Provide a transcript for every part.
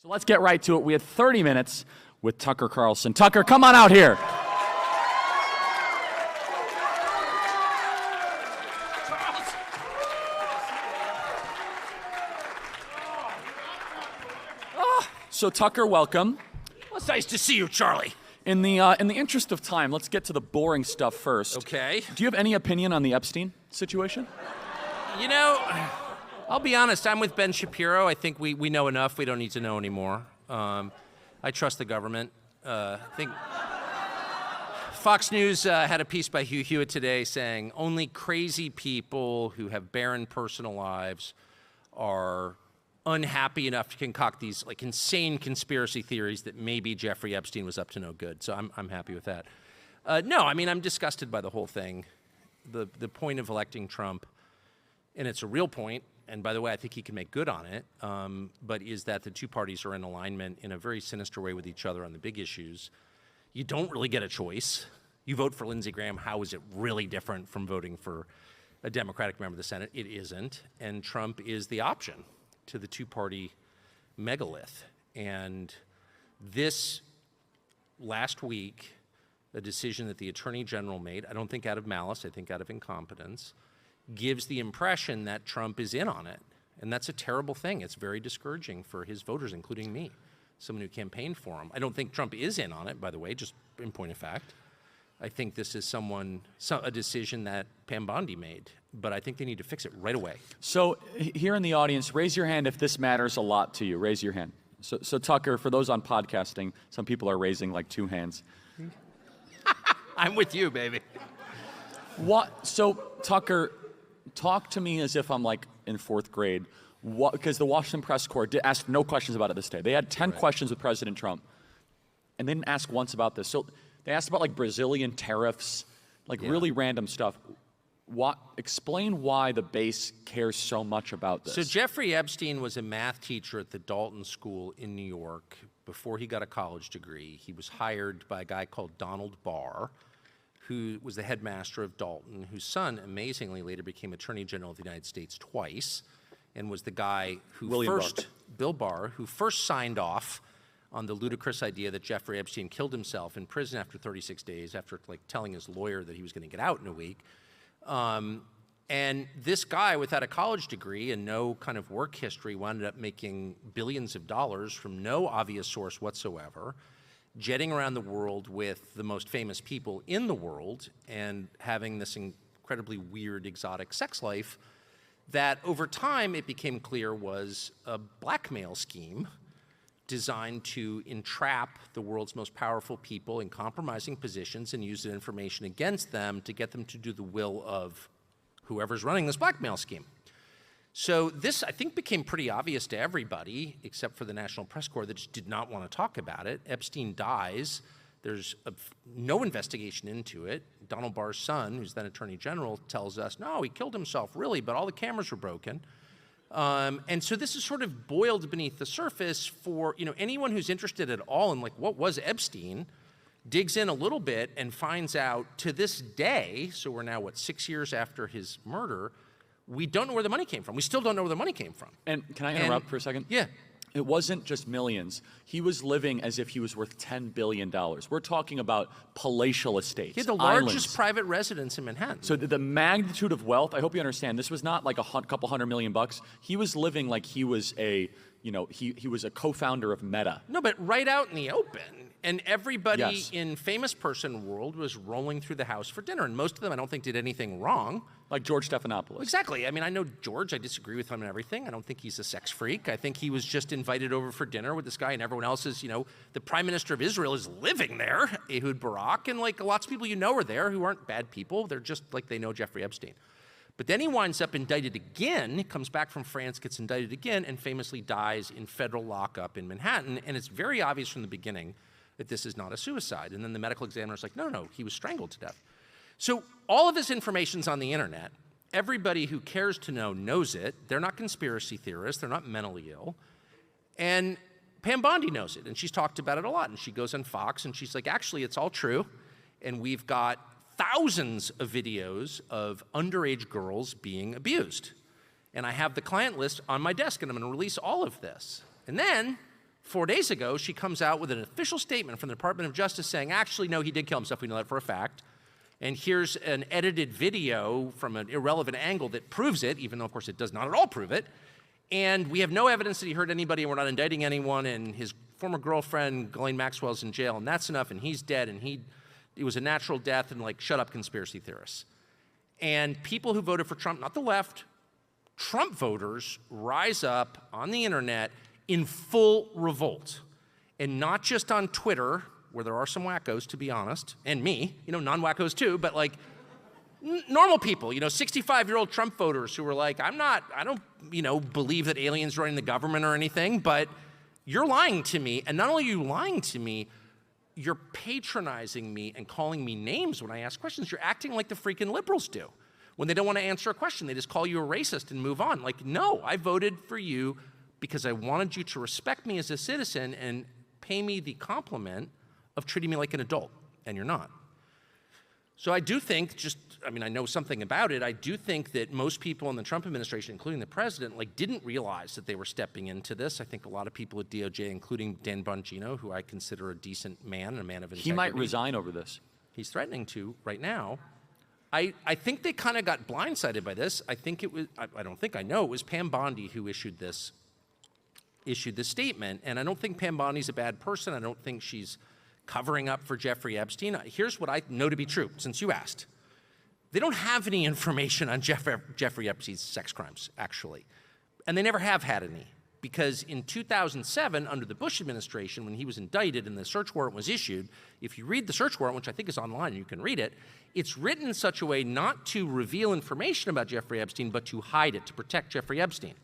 So let's get right to it. We had 30 minutes with Tucker Carlson. Tucker, come on out here. So Tucker, welcome. Well, it's nice to see you, Charlie. In the interest of time, let's get to the boring stuff first. Okay. Do you have any opinion on the Epstein situation? You know, I'll be honest, I'm with Ben Shapiro. I think we know enough. We don't need to know anymore. I trust the government. I think Fox News had a piece by Hugh Hewitt today saying only crazy people who have barren personal lives are unhappy enough to concoct these like insane conspiracy theories that maybe Jeffrey Epstein was up to no good. So I'm happy with that. No, I mean, I'm disgusted by the whole thing. The point of electing Trump, and it's a real point, and by the way, I think he can make good on it, but is that the two parties are in alignment in a very sinister way with each other on the big issues. You don't really get a choice. You vote for Lindsey Graham, how is it really different from voting for a Democratic member of the Senate? It isn't, and Trump is the option to the two-party megalith. And this last week, a decision that the Attorney General made, I don't think out of malice, I think out of incompetence, gives the impression that Trump is in on it. And that's a terrible thing. It's very discouraging for his voters, including me, someone who campaigned for him. I don't think Trump is in on it, by the way, just in point of fact. I think this is a decision that Pam Bondi made, but I think they need to fix it right away. So here in the audience, raise your hand if this matters a lot to you. Raise your hand. So Tucker, for those on podcasting, some people are raising like 2 hands. I'm with you, baby. What? So Tucker, talk to me as if I'm like in 4th grade. Because the Washington Press Corps asked no questions about it this day. They had 10 questions with President Trump, and they didn't ask once about this. So they asked about like Brazilian tariffs, like really random stuff. Explain why the base cares so much about this. So Jeffrey Epstein was a math teacher at the Dalton School in New York before he got a college degree. He was hired by a guy called Donald Barr, who was the headmaster of Dalton, whose son amazingly later became Attorney General of the United States twice, and was the guy who Bill Barr, who first signed off on the ludicrous idea that Jeffrey Epstein killed himself in prison after 36 days, after like telling his lawyer that he was going to get out in a week. And this guy, without a college degree and no kind of work history, wound up making billions of dollars from no obvious source whatsoever, jetting around the world with the most famous people in the world and having this incredibly weird, exotic sex life that over time it became clear was a blackmail scheme designed to entrap the world's most powerful people in compromising positions and use that information against them to get them to do the will of whoever's running this blackmail scheme. So this, I think, became pretty obvious to everybody, except for the National Press Corps that just did not want to talk about it. Epstein dies. There's no investigation into it. Donald Barr's son, who's then Attorney General, tells us, no, he killed himself, really, but all the cameras were broken. And so this is sort of boiled beneath the surface for anyone who's interested at all in like what was Epstein, digs in a little bit and finds out to this day, so we're now 6 years after his murder, we don't know where the money came from. We still don't know where the money came from. And can I interrupt for a second? Yeah. It wasn't just millions. He was living as if he was worth $10 billion. We're talking about palatial estates, He had the islands. largest private residence in Manhattan. So the magnitude of wealth, I hope you understand, this was not like a couple $100 million bucks. He was living like he was he was a co-founder of Meta. No, but right out in the open. And everybody in famous person world was rolling through the house for dinner. And most of them, I don't think, did anything wrong. Like George Stephanopoulos. Exactly. I mean, I know George. I disagree with him and everything. I don't think he's a sex freak. I think he was just invited over for dinner with this guy, and everyone else is, the Prime Minister of Israel is living there, Ehud Barak, and like lots of people are there who aren't bad people. They're just like they know Jeffrey Epstein. But then he winds up indicted again. He comes back from France, gets indicted again, and famously dies in federal lockup in Manhattan. And it's very obvious from the beginning that this is not a suicide. And then the medical examiner's like, no, he was strangled to death. So all of this information's on the internet. Everybody who cares to know knows it. They're not conspiracy theorists. They're not mentally ill. And Pam Bondi knows it, and she's talked about it a lot. And she goes on Fox, and she's like, actually, it's all true. And we've got thousands of videos of underage girls being abused. And I have the client list on my desk, and I'm going to release all of this. And then 4 days ago, she comes out with an official statement from the Department of Justice saying, actually, no, he did kill himself. We know that for a fact. And here's an edited video from an irrelevant angle that proves it, even though, of course, it does not at all prove it. And we have no evidence that he hurt anybody, and we're not indicting anyone, and his former girlfriend, Ghislaine Maxwell's in jail, and that's enough, and he's dead, and it was a natural death, and like, shut up, conspiracy theorists. And people who voted for Trump, not the left, Trump voters rise up on the internet in full revolt. And not just on Twitter, where there are some wackos, to be honest, and me, non-wackos too, but like normal people, 65-year-old Trump voters who were like, I don't, believe that aliens running the government or anything, but you're lying to me. And not only are you lying to me, you're patronizing me and calling me names when I ask questions. You're acting like the freaking liberals do. When they don't want to answer a question, they just call you a racist and move on. Like, no, I voted for you because I wanted you to respect me as a citizen and pay me the compliment of treating me like an adult, and you're not. So I do think, I know something about it, I do think that most people in the Trump administration, including the president, didn't realize that they were stepping into this. I think a lot of people at DOJ, including Dan Bongino, who I consider a decent man, a man of integrity. He might resign over this. He's threatening to right now. I think they kind of got blindsided by this. I think it was, I don't think I know, it was Pam Bondi who issued this statement, and I don't think Pam Bondi's a bad person. I don't think she's covering up for Jeffrey Epstein. Here's what I know to be true, since you asked. They don't have any information on Jeffrey Epstein's sex crimes, actually. And they never have had any. Because in 2007, under the Bush administration, when he was indicted and the search warrant was issued, if you read the search warrant, which I think is online and you can read it, it's written in such a way not to reveal information about Jeffrey Epstein, but to hide it, to protect Jeffrey Epstein.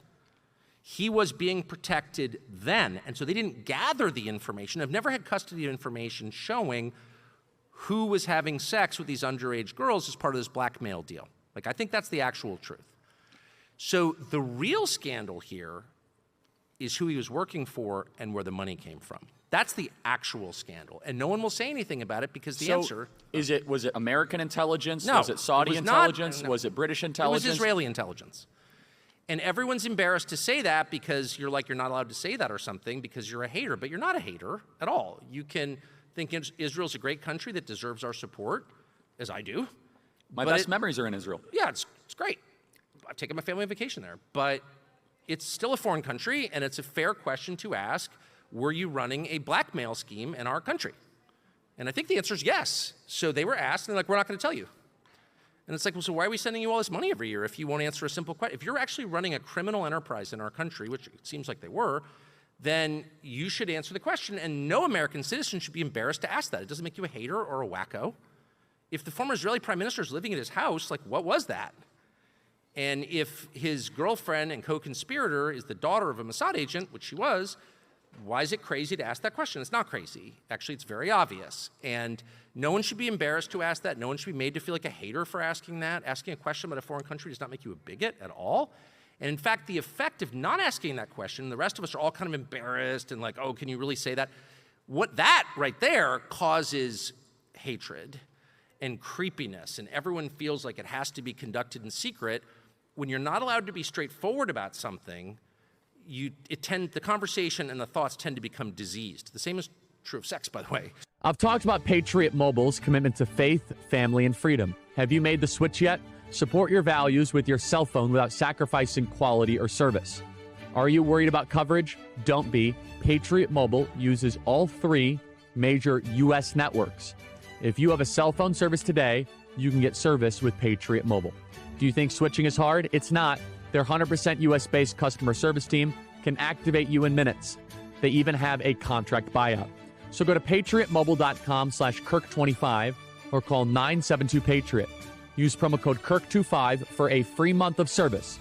He was being protected then, and so they didn't gather the information. I've never had custody of information showing who was having sex with these underage girls as part of this blackmail deal. I think that's the actual truth. So the real scandal here is who he was working for and where the money came from. That's the actual scandal, and no one will say anything about it because the answer... Was it American intelligence? No. Was it Saudi intelligence? Was it British intelligence? It was Israeli intelligence. And everyone's embarrassed to say that because you're not allowed to say that or something because you're a hater, but you're not a hater at all. You can think Israel's a great country that deserves our support, as I do. My best memories are in Israel. Yeah, it's great. I've taken my family on vacation there. But it's still a foreign country, and it's a fair question to ask, were you running a blackmail scheme in our country? And I think the answer is yes. So they were asked, and they're like, we're not going to tell you. And it's like, well, so why are we sending you all this money every year if you won't answer a simple question? If you're actually running a criminal enterprise in our country, which it seems like they were, then you should answer the question, and no American citizen should be embarrassed to ask that. It doesn't make you a hater or a wacko. If the former Israeli prime minister is living at his house, what was that? And if his girlfriend and co-conspirator is the daughter of a Mossad agent, which she was, why is it crazy to ask that question? It's not crazy. Actually, it's very obvious. And no one should be embarrassed to ask that. No one should be made to feel like a hater for asking that. Asking a question about a foreign country does not make you a bigot at all. And in fact, the effect of not asking that question, the rest of us are all kind of embarrassed and like, oh, can you really say that? What that right there causes hatred and creepiness, and everyone feels like it has to be conducted in secret. When you're not allowed to be straightforward about something, the conversation and the thoughts tend to become diseased. The same is true of sex, by the way. I've talked about Patriot Mobile's commitment to faith, family, and freedom. Have you made the switch yet? Support your values with your cell phone without sacrificing quality or service. Are you worried about coverage? Don't be. Patriot Mobile uses all 3 major U.S. networks. If you have a cell phone service today, you can get service with Patriot Mobile. Do you think switching is hard? It's not. Their 100% U.S.-based customer service team can activate you in minutes. They even have a contract buyout. So go to patriotmobile.com/Kirk25 or call 972-PATRIOT. Use promo code Kirk25 for a free month of service.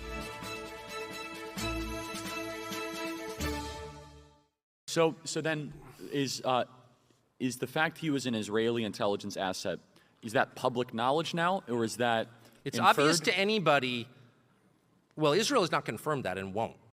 So then is the fact he was an Israeli intelligence asset, is that public knowledge now, or is that It's inferred? obvious to anybody. Well, Israel has not confirmed that and won't.